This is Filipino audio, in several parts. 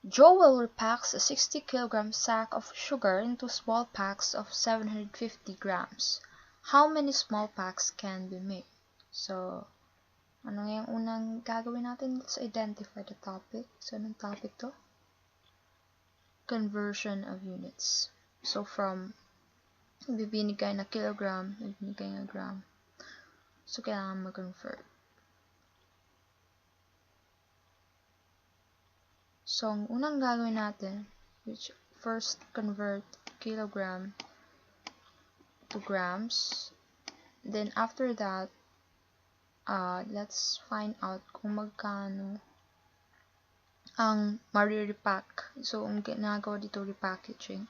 Joel repacks a 60-kilogram sack of sugar into small packs of 750 grams. How many small packs can be made? So, ano yung unang gagawin natin? Let's identify the topic. So, anong topic to? Conversion of units. So, from bibinigay na kilogram, bibinigay na gram. So, kailangan mag-convert. So, ang unang gagawin natin, which first convert kilogram to grams. Then, after that, let's find out kung magkano ang mari-repack. So, ang ginagawa dito, repackaging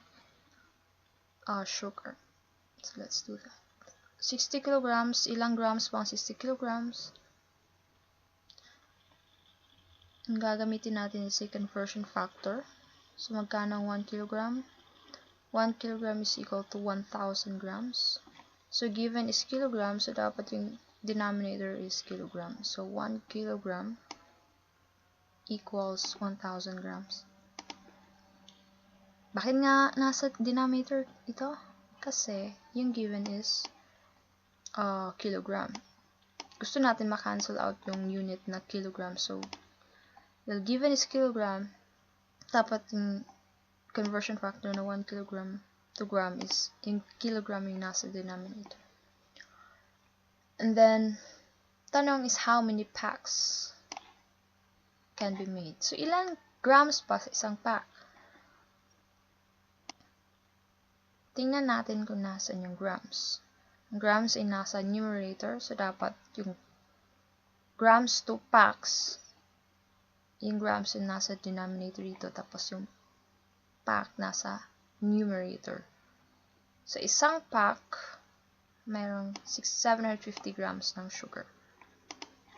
sugar. So, let's do that. 60 kilograms, ilang grams pang 60 kilograms? Ang gagamitin natin is a conversion factor. So, magkano ang 1 kilogram? 1 kilogram is equal to 1,000 grams. So, given is kilogram, so dapat yung denominator is kilogram. So, 1 kilogram equals 1,000 grams. Bakit nga nasa denominator ito? Kasi, yung given is kilogram. Gusto natin ma-cancel out yung unit na kilogram. So, the given is kilogram, dapat yung conversion factor na 1 kilogram to gram is yung kilogram yung nasa denominator. And then, tanong is how many packs can be made. So, ilang grams pa sa isang pack? Tingnan natin kung nasan yung grams. Ang grams ay nasa numerator, so dapat yung grams to packs, yung grams ay nasa denominator dito, tapos yung pack nasa numerator. So, isang pack, mayroong 750 grams ng sugar.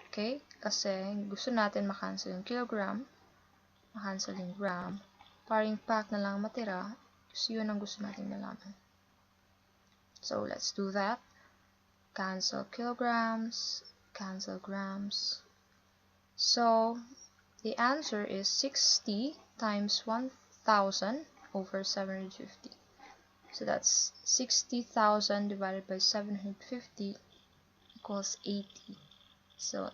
Okay? Kasi gusto natin makancel yung kilogram, makancel yung gram, para yung pack na lang matira, so yun ang gusto natin malaman. So, let's do that. Cancel kilograms, cancel grams. So, the answer is 60 times 1,000 over 750. So, that's 60,000 divided by 750 equals 80. So,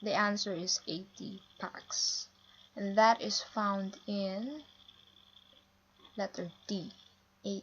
the answer is 80 packs. And that is found in letter D, 80.